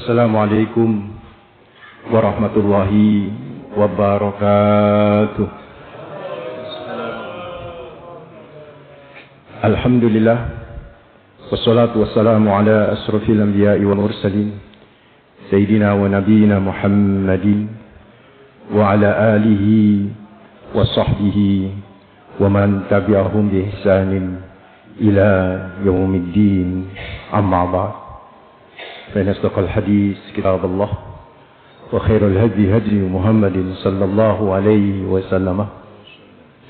Assalamualaikum warahmatullahi wabarakatuh. Alhamdulillah, wassalatu wassalamu ala asrafil anbiya'i wal mursalin, Sayyidina wa nabiyina Muhammadin wa ala alihi wa sahbihi wa man tabi'ahum bi ihsanin ila yaumiddin, amma ba'd. فإن أصدق الحديث كتاب الله وخير الهدي هدي محمد صلى الله عليه وسلم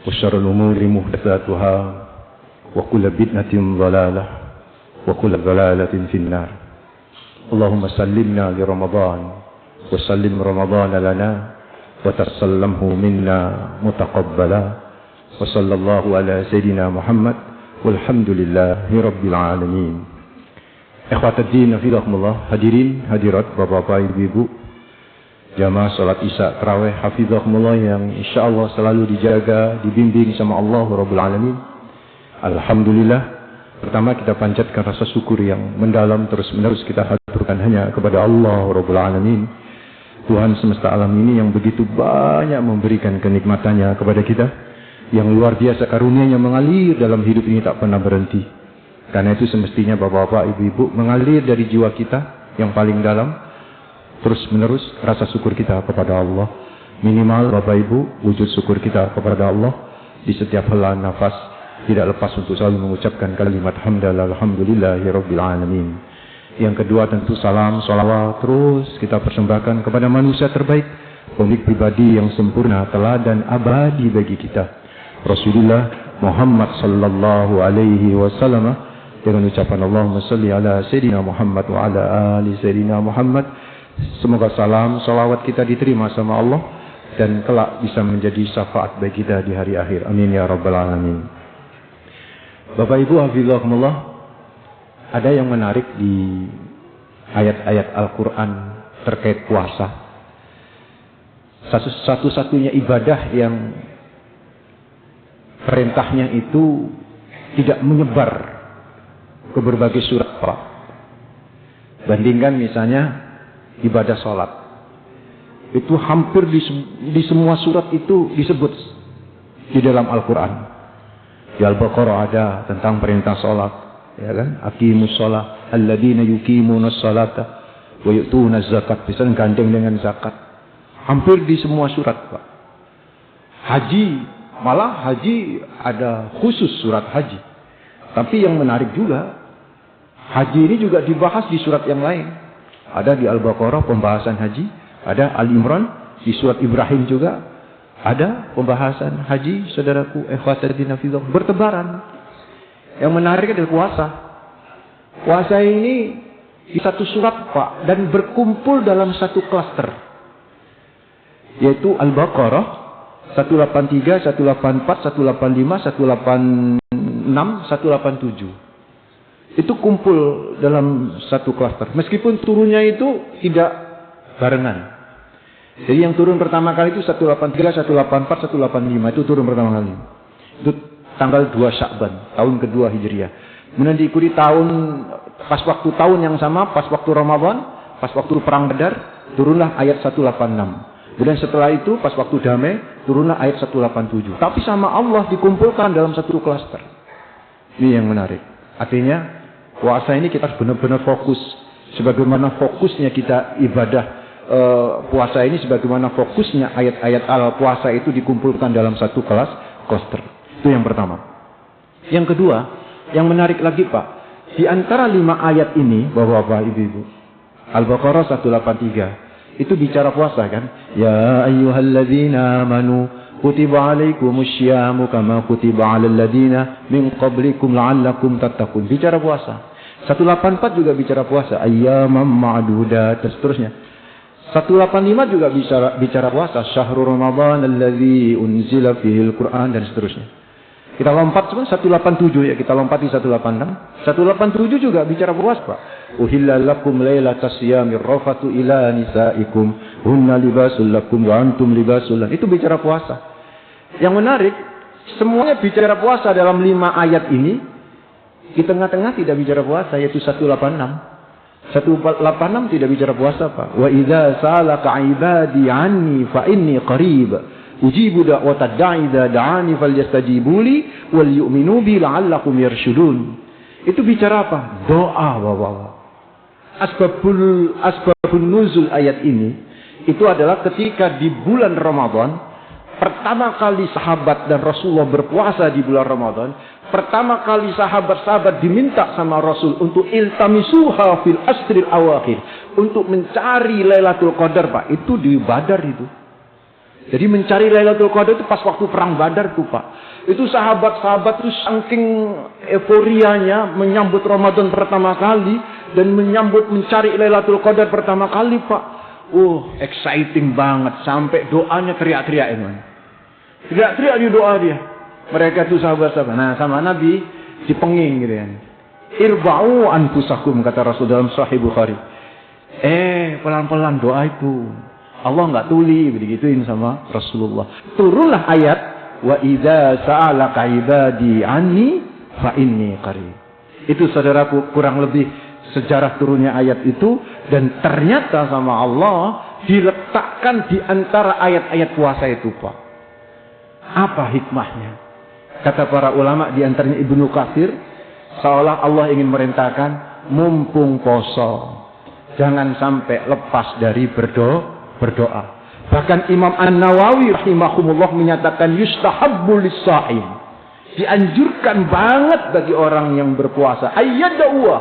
وشر الأمور محدثاتها وكل بدعة ضلالة وكل ضلالة في النار. اللهم سلمنا لرمضان وسلم رمضان لنا وتسلمه منا متقبلا وصلى الله على سيدنا محمد والحمد لله رب العالمين. Ikhwatuddin hafizahumullah, hadirin hadirat bapak-bapak ibu-ibu jamaah salat isya tarawih hafizahumullah yang insyaallah selalu dijaga, dibimbing sama Allah Rabbul Alamin. Alhamdulillah, pertama kita panjatkan rasa syukur yang mendalam terus menerus kita haturkan hanya kepada Allah Rabbul Alamin, Tuhan semesta alam ini yang begitu banyak memberikan kenikmatannya kepada kita, yang luar biasa karunia-Nya mengalir dalam hidup ini tak pernah berhenti. Karena itu semestinya bapak-bapak, ibu-ibu mengalir dari jiwa kita yang paling dalam terus menerus rasa syukur kita kepada Allah. Minimal bapak ibu wujud syukur kita kepada Allah di setiap hela nafas, tidak lepas untuk selalu mengucapkan kalimat hamdalah alhamdulillahi rabbil alamin. Yang kedua tentu salam salawat terus kita persembahkan kepada manusia terbaik, pemilik pribadi yang sempurna, teladan abadi bagi kita, Rasulullah Muhammad sallallahu alaihi wasallam, dengan ucapan Allahumma salli ala Sayyidina Muhammad wa ala ali Sayyidina Muhammad. Semoga salam, salawat kita diterima sama Allah dan kelak bisa menjadi syafaat bagi kita di hari akhir. Amin ya rabbal alamin. Bapak Ibu hafizahumullah, ada yang menarik di ayat-ayat Al-Quran terkait puasa. Satu-satunya ibadah yang perintahnya itu tidak menyebar ke berbagai surat. Bandingkan misalnya ibadah sholat, itu hampir di semua surat itu disebut di dalam Al-Quran. Di Al-Baqarah ada tentang perintah sholat, ya kan? Aqimus sholat, alladzina yuqimunas sholata wa yu'tunaz zakat, bisa gandeng dengan zakat. Hampir di semua surat, Pak. Haji, malah haji ada khusus surat haji. Tapi yang menarik juga, haji ini juga dibahas di surat yang lain. Ada di Al-Baqarah pembahasan haji, ada Al-Imran, di surat Ibrahim juga ada pembahasan haji, saudaraku, ikhwatuddin hafizahum, bertebaran. Yang menarik adalah puasa. Puasa ini di satu surat, Pak, dan berkumpul dalam satu klaster, yaitu Al-Baqarah 183, 184, 185, 186, 187. Itu kumpul dalam satu klaster. Meskipun turunnya itu tidak barengan. Jadi yang turun pertama kali itu 183, 184, 185. Itu turun pertama kali. Itu tanggal 2 Sya'ban, tahun kedua Hijriah. Kemudian diikuti pas waktu tahun yang sama, pas waktu Ramadan, pas waktu perang Badar, turunlah ayat 186. Kemudian setelah itu pas waktu damai, turunlah ayat 187. Tapi sama Allah dikumpulkan dalam satu klaster. Ini yang menarik. Artinya puasa ini kita harus benar-benar fokus. Sebagaimana fokusnya kita ibadah puasa ini, sebagaimana fokusnya ayat-ayat al-puasa itu dikumpulkan dalam satu klaster. Itu yang pertama. Yang kedua, yang menarik lagi, Pak, di antara 5 ayat ini, Bapak-bapak, Ibu-ibu, Al-Baqarah 183, itu bicara puasa kan? Ya ayyuhalladzina amanu kutiba alaikumusyamu kama kutiba alal ladzina min qablikum la'allakum tattaqun. Bicara puasa. 184 juga bicara puasa. Ayyamam ma'dudat dan seterusnya. 185 juga bicara puasa. Syahrul Ramadan alladzi unzila fihil Qur'an dan seterusnya. Kita lompat cuma 187 ya, kita lompati 186. 187 juga bicara puasa, Pak. Uhilla lakum lailatas siyamir rafatu ila nisaikum hunna libasul lakum wa antum libasul lahum. Itu bicara puasa. Yang menarik, semuanya bicara puasa dalam 5 ayat ini. Di tengah-tengah tidak bicara puasa, yaitu 186. 186 tidak bicara puasa, Pak. Wa idza sa'alaka 'ibadi 'anni fa inni qarib. Ujibu da'watad da'i idza da'ani falyastajibu li wal yu'minu bi la'allakum yarshudun. Itu bicara apa? Doa, Bapak. Asbabun nuzul ayat ini itu adalah ketika di bulan Ramadan pertama kali sahabat dan Rasulullah berpuasa di bulan Ramadan. Pertama kali sahabat-sahabat diminta sama Rasul untuk iltamisuha fil asril awakhir, untuk mencari Lailatul Qadar, Pak. Itu di Badar itu. Jadi mencari Lailatul Qadar itu pas waktu perang Badar tuh, Pak. Itu sahabat-sahabat itu saking euforianya menyambut Ramadan pertama kali dan mencari Lailatul Qadar pertama kali, Pak. Exciting banget sampai doanya teriak-teriak itu. Teriak-teriak di doa dia. Mereka itu sahabat-sahabat. Nah, sama Nabi dipenging gitu kan. Irba'u anfusakum, kata Rasul dalam Sahih Bukhari. Pelan-pelan doa itu. Allah enggak tuli, begituin sama Rasulullah. Turunlah ayat wa idza sa'alaka ibadi anni fa inni qarib. Itu saudaraku kurang lebih sejarah turunnya ayat itu, dan ternyata sama Allah diletakkan di antara ayat-ayat puasa itu, Pak. Apa hikmahnya? Kata para ulama, di antaranya Ibnu Katsir, seolah Allah ingin merintahkan, mumpung poso, jangan sampai lepas dari berdoa. Bahkan Imam An-Nawawi rahimahumullah menyatakan yustahabbu lis-sha'im, dianjurkan banget bagi orang yang berpuasa, ayyada'uwa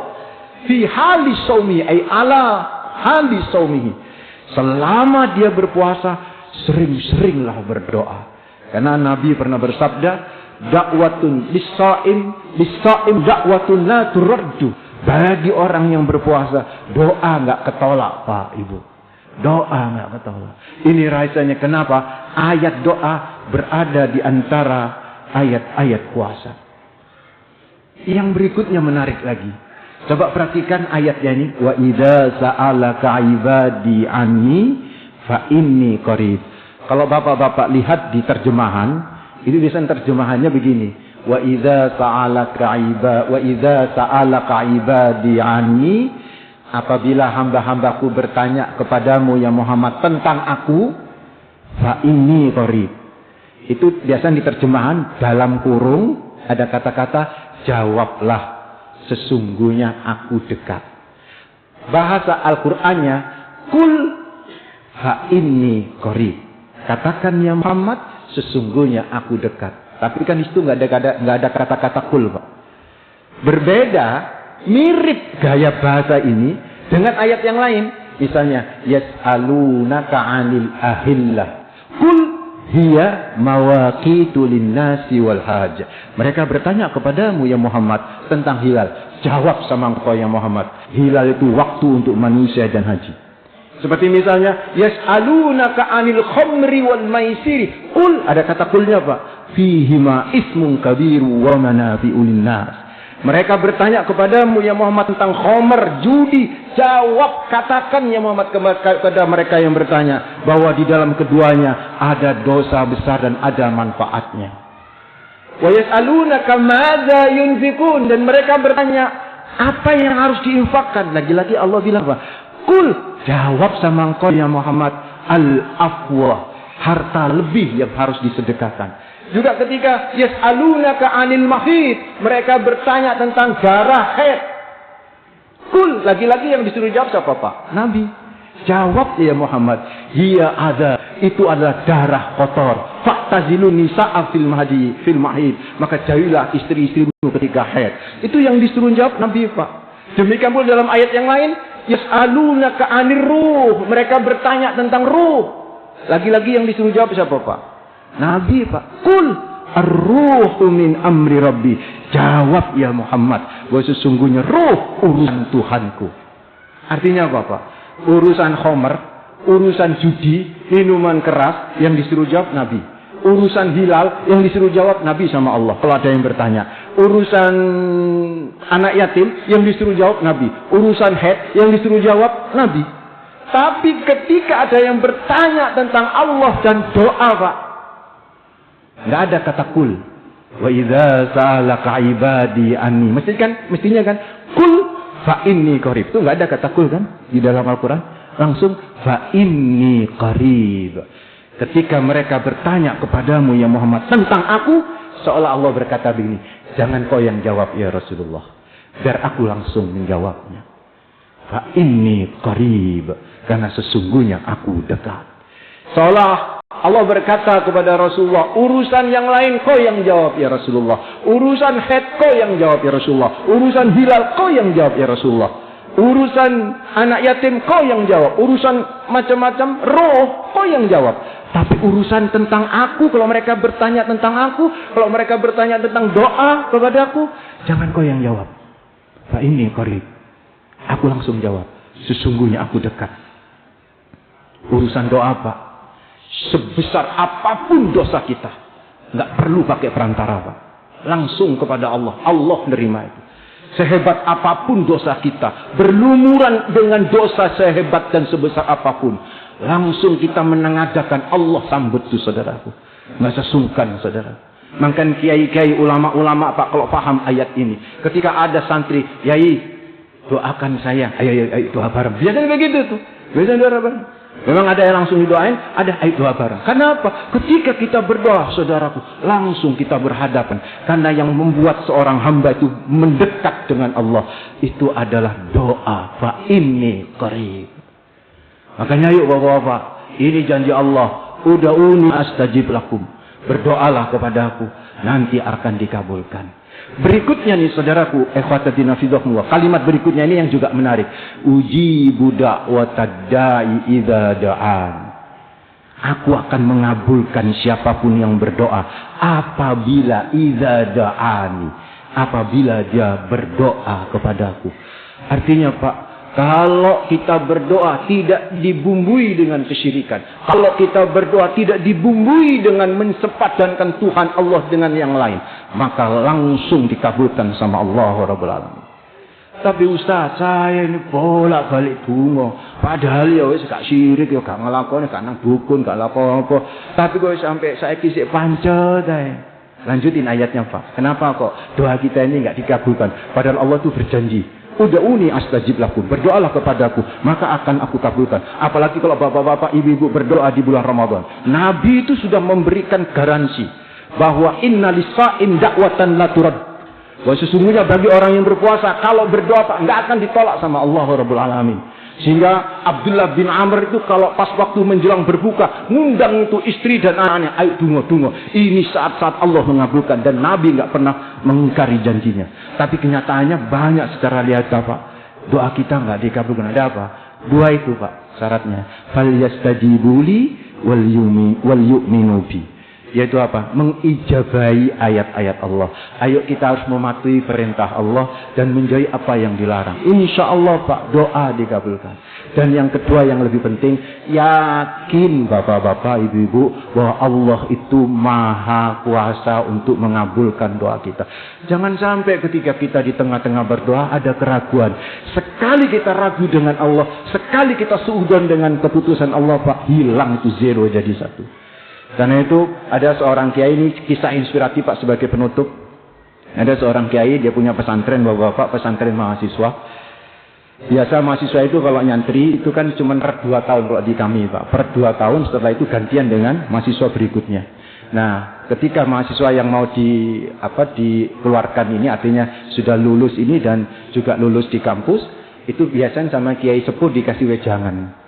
fi hali shaumi, ay ala hali shaumihi, selama dia berpuasa sering-seringlah berdoa. Karena Nabi pernah bersabda, dakwatun lis-sha'im dakwatun la turaddu. Bagi orang yang berpuasa, doa enggak ketolak, Pak, Ibu. Doa enggak ketolak. Ini rahasianya kenapa ayat doa berada di antara ayat-ayat puasa. Yang berikutnya menarik lagi. Coba perhatikan ayatnya ini. Wa idza sa'alaka 'ibadi anni fa inni qarib. Kalau bapak-bapak lihat di terjemahan, itu biasanya terjemahannya begini. Wa idza sa'alaka ibadi anni, apabila hamba-hambaku bertanya kepadamu ya Muhammad tentang aku, fa inni qarib. Itu biasanya di terjemahan dalam kurung ada kata-kata jawablah, sesungguhnya aku dekat. Bahasa Al-Qur'annya kul fa inni qarib. Katakan ya Muhammad, sesungguhnya aku dekat. Tapi kan itu nggak ada kata-kata kul, Pak. Berbeda, mirip gaya bahasa ini dengan ayat yang lain. Misalnya, yas'alunaka 'anil ahillah. Kul hiya mawaqitu lin-nasi wal hajj. Mereka bertanya kepadamu ya Muhammad tentang hilal. Jawab sama engkau ya Muhammad. Hilal itu waktu untuk manusia dan haji. Seperti misalnya, yas'alunaka 'anil khamri wal maisiri. Qul, ada kata qulnya, Pak. Fihima ismun kabiru wa manafi'u linnas. Mereka bertanya kepadamu ya Muhammad tentang khamr, judi. Jawab, katakan ya Muhammad kepada mereka yang bertanya bahwa di dalam keduanya ada dosa besar dan ada manfaatnya. Wa yas'alunaka madza yunfikun, dan mereka bertanya apa yang harus diinfakkan. Lagi-lagi Allah bilang apa? Kul, jawab sama engkau ya Muhammad, al-afwa, harta lebih yang harus disedekahkan. Juga ketika yas'alunaka 'anil mahid, mereka bertanya tentang darah haid. Kul, lagi-lagi yang disuruh jawab siapa, Pak? Nabi. Jawab ya Muhammad, hiya ada, itu adalah darah kotor. Fa'tazilun nisa'a fil mahid, maka jauhilah istri-istrimu ketika haid. Itu yang disuruh jawab Nabi, Pak. Demikian pula dalam ayat yang lain, yas'alunaka 'anir ruh, mereka bertanya tentang ruh. Lagi-lagi yang disuruh jawab siapa, Pak? Nabi, Pak. Kul ar-ruhu min amri rabbi. Jawab ya Muhammad, bahwa sesungguhnya ruh urusan Tuhanku. Artinya apa, Pak? Urusan khamr, urusan judi, minuman keras yang disuruh jawab Nabi. Urusan hilal yang disuruh jawab Nabi sama Allah. Kalau ada yang bertanya, urusan anak yatim yang disuruh jawab Nabi. Urusan haid yang disuruh jawab Nabi. Tapi ketika ada yang bertanya tentang Allah dan doa, Pak, nggak ada kata kul. Wa idza sa'alaka ibadi anni. Mestinya kan kul fa inni qarib. Itu enggak ada kata kul kan di dalam Al-Qur'an. Langsung fa inni qarib. Ketika mereka bertanya kepadamu ya Muhammad tentang aku, seolah Allah berkata begini, jangan kau yang jawab ya Rasulullah, biar aku langsung menjawabnya. Fa inni qarib, karena sesungguhnya aku dekat. Seolah Allah berkata kepada Rasulullah, urusan yang lain kau yang jawab ya Rasulullah. Urusan haid kau yang jawab ya Rasulullah. Urusan hilal kau yang jawab ya Rasulullah. Urusan anak yatim kau yang jawab. Urusan macam-macam roh kau yang jawab. Tapi urusan tentang aku, kalau mereka bertanya tentang aku, kalau mereka bertanya tentang doa kepada aku, jangan kau yang jawab. Fa ini qarib. Aku langsung jawab. Sesungguhnya aku dekat. Urusan doa Pak, sebesar apapun dosa kita, nggak perlu pakai perantara Pak. Langsung kepada Allah. Allah menerima itu. Sehebat apapun dosa kita, berlumuran dengan dosa sehebat dan sebesar apapun, langsung kita menengadakan, Allah sambut itu saudaraku. Nggak sesungkan saudara. Makan kiai-kiai ulama-ulama Pak kalau paham ayat ini. Ketika ada santri, yai doakan saya, ayo doa bareng. Biasanya begitu tuh. Biasanya doa bareng. Memang ada yang langsung didoain, ada ayo doa bareng. Kenapa? Ketika kita berdoa, saudaraku, langsung kita berhadapan. Karena yang membuat seorang hamba itu mendekat dengan Allah, itu adalah doa. Fa inni qarib. Makanya yuk bapak-bapak, ini janji Allah. Ud'uni astajib lakum. Berdoalah kepadaku, nanti akan dikabulkan. Berikutnya nih saudaraku, ikhwatatina fidahullah. Kalimat berikutnya ini yang juga menarik. Ujibu da'watad da'i idza da'an. Aku akan mengabulkan siapapun yang berdoa apabila idza da'ani. Apabila dia berdoa kepadaku. Artinya Pak, kalau kita berdoa tidak dibumbui dengan kesyirikan. Kalau kita berdoa tidak dibumbui dengan mensepadankan Tuhan Allah dengan yang lain. Maka langsung dikabulkan sama Allah Rabbul Alamin. Tapi Ustaz, saya ini bolak-balik bunga. Padahal ya wis gak syirik, ya gak ngelakoni, gak nang dukun, gak apa-apa. Tapi kok sampai saya kisik pancet ae. Lanjutin ayatnya Pak. Kenapa kok doa kita ini gak dikabulkan? Padahal Allah itu berjanji. Ud'uni astajib lakum. Berdoalah kepadaku, maka akan aku kabulkan. Apalagi kalau bapak-bapak, ibu-ibu berdoa di bulan Ramadan. Nabi itu sudah memberikan garansi bahwa innalis-sha'im da'watan la turad. Bahwa sesungguhnya bagi orang yang berpuasa, kalau berdoa Pak, enggak akan ditolak sama Allah Rabbul Alamin. Sehingga Abdullah bin Amr itu kalau pas waktu menjelang berbuka, ngundang itu istri dan anaknya, ayo dungo. Ini saat-saat Allah mengabulkan, dan Nabi enggak pernah mengingkari janjinya. Tapi kenyataannya banyak secara lihat Pak, doa kita enggak dikabulkan. Ada apa? Dua itu Pak syaratnya. Falyastajibuli wal yu'minu bi. Yaitu apa? Mengijabahi ayat-ayat Allah. Ayo kita harus mematuhi perintah Allah dan menjauhi apa yang dilarang. Insya Allah Pak, doa dikabulkan. Dan yang kedua yang lebih penting, yakin bapak-bapak, ibu-ibu, bahwa Allah itu maha kuasa untuk mengabulkan doa kita. Jangan sampai ketika kita di tengah-tengah berdoa ada keraguan. Sekali kita ragu dengan Allah, sekali kita suudzon dengan keputusan Allah Pak, hilang itu zero jadi satu. Karena itu ada seorang kiai, ini kisah inspiratif Pak sebagai penutup. Ada seorang kiai, dia punya pesantren bapak-bapak, pesantren mahasiswa. Biasa mahasiswa itu kalau nyantri itu kan cuma per 2 tahun kalau di kami Pak. Per 2 tahun setelah itu gantian dengan mahasiswa berikutnya. Nah, ketika mahasiswa yang mau dikeluarkan ini, artinya sudah lulus ini dan juga lulus di kampus, itu biasanya sama kiai sepuh dikasih wejangan.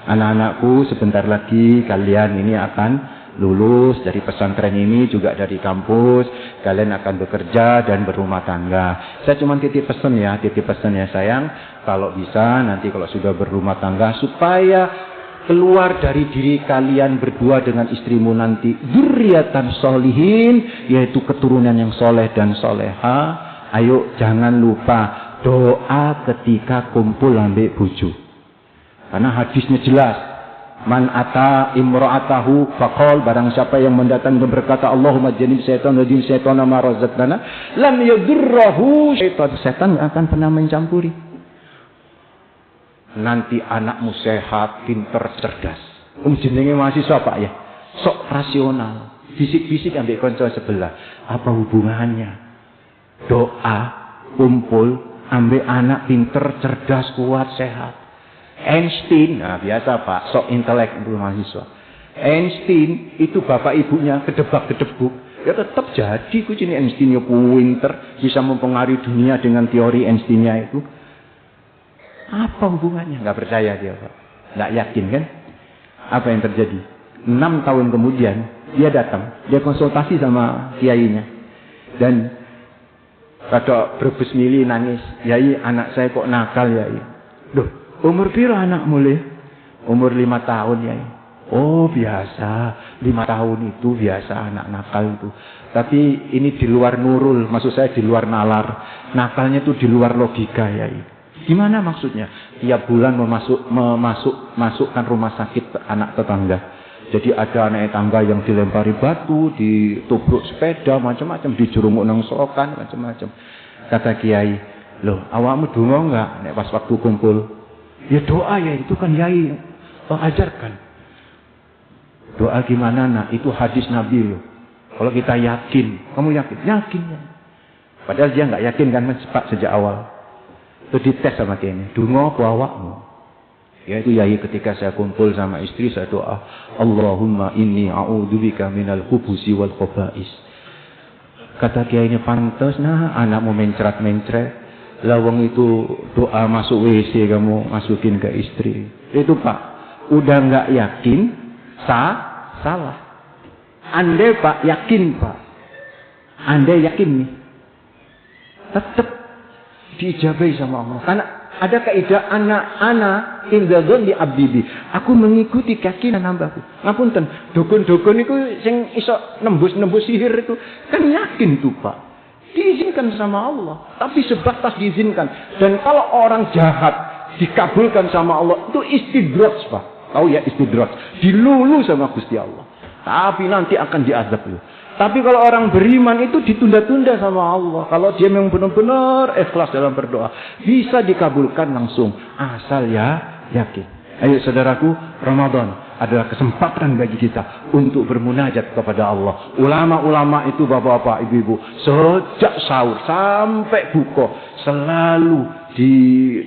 Anak-anakku, sebentar lagi kalian ini akan lulus dari pesantren ini, juga dari kampus, kalian akan bekerja dan berumah tangga. Saya cuma titip pesan ya sayang, kalau bisa nanti kalau sudah berumah tangga, supaya keluar dari diri kalian berdua dengan istrimu nanti dzurriatan sholihin, yaitu keturunan yang soleh dan soleha. Ayo jangan lupa doa ketika kumpul ambek bojo. Karena hadisnya jelas. Man ata imra'atahu faqal, barang siapa yang mendatang dan berkata Allahumma janib syaitan wa jin syaitan ma razaqtana lam yadurruhu syaitan. Setan enggak akan pernah mencampuri. Nanti anakmu sehat, pinter, cerdas. Jenenge mahasiswa Pak ya. Sok rasional. Bisik-bisik ambek kanca sebelah. Apa hubungannya? Doa, kumpul ambek anak pinter, cerdas, kuat, sehat. Einstein, nah biasa Pak, sok intelek untuk mahasiswa. Einstein itu bapak ibunya kedebak-kedebuk. Ya tetap jadi kucing Einstein ya pinter, bisa mempengaruhi dunia dengan teori Einsteinnya itu. Apa hubungannya? Nggak percaya dia Pak. Nggak yakin kan? Apa yang terjadi? 6 tahun kemudian dia datang, dia konsultasi sama kiainya. Dan pada Brebes Mili nangis, "Yai, anak saya kok nakal, Yai." "Loh, umur piro anak mulai?" "Umur 5 tahun, Yai." "Oh, biasa. 5 tahun itu biasa anak nakal itu. Tapi ini di luar nurul, maksud saya di luar nalar. Nakalnya itu di luar logika, Yai." "Gimana maksudnya?" "Tiap bulan memasukkan rumah sakit anak tetangga. Jadi ada anak tangga yang dilempari batu, ditubruk sepeda, macam-macam, dijerumuk nang selokan, macam-macam." Kata kiai, "Loh, awakmu donga enggak nek pas waktu kumpul?" "Ya doa ya, itu kan Yai ajarkan." "Doa gimana nak? Itu hadis Nabi loh. Kalau kita yakin, kamu yakin?" "Yakin ya." Padahal dia enggak yakin kan sejak awal. Itu dites sama kiai, "Donga apa awakmu?" Yaitu Yai ketika saya kumpul sama istri saya doa, "Allahumma inni a'udzubika minal khubusi wal khaba'is." Kata kiainya, "Pantes nah anakmu mencret-mencret. Lawang itu doa masuk WC kamu masukin ke istri." Itu Pak, udah nggak yakin, salah. Andai Pak yakin Pak, andai yakin nih, tetap diijabahi sama Allah. Karena ada kaidah anak indadzon di abdibi. Aku mengikuti keyakinan hambaku. Ngapunten, dukun-dukun itu sing iso nembus sihir itu kan yakin tuh Pak. Diizinkan sama Allah, tapi sebatas diizinkan. Dan kalau orang jahat dikabulkan sama Allah, itu istidraj Pak. Tahu ya istidraj, dilulu sama Gusti Allah. Tapi nanti akan diazab loh. Tapi kalau orang beriman itu ditunda-tunda sama Allah. Kalau dia memang benar-benar ikhlas dalam berdoa, bisa dikabulkan langsung. Asal ya yakin. Ayo saudaraku, Ramadan adalah kesempatan bagi kita untuk bermunajat kepada Allah. Ulama-ulama itu bapak-bapak, ibu-ibu, sejak sahur sampai buka selalu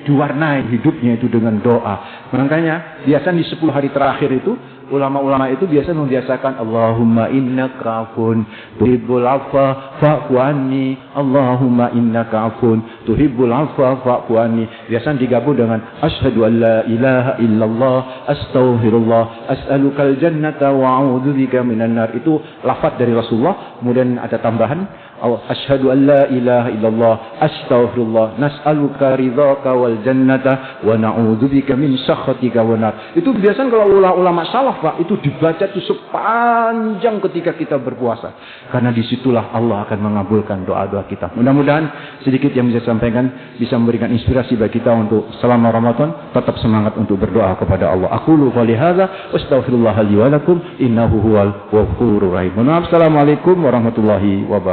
diwarnai hidupnya itu dengan doa. Makanya biasanya di 10 hari terakhir itu ulama-ulama itu biasa membiasakan Allahumma innaka afun tuhibbul afwa fa'fu anni, Allahumma innaka afun tuhibbul afwa fa'fu anni. Biasa digabung dengan asyhadu an la ilaha illallah astaghfirullah as'alukal jannata wa a'udzubika minan nar. Itu lafaz dari Rasulullah. Kemudian ada tambahan asyhadu an la ilaha illallah astaghfirullah nas'aluka ridhaka wal jannata wa na'udzubika min sakhatika wan nar. Itu biasanya kalau ulama salaf Pak, itu dibaca itu sepanjang ketika kita berpuasa. Karena disitulah Allah akan mengabulkan doa-doa kita. Mudah-mudahan sedikit yang bisa sampaikan bisa memberikan inspirasi bagi kita untuk selama Ramadan tetap semangat untuk berdoa kepada Allah. Aqulu qouli hadza wastaghfirullah li wa lakum innahu huwal ghafurur rahim. Assalamualaikum warahmatullahi wabarakatuh.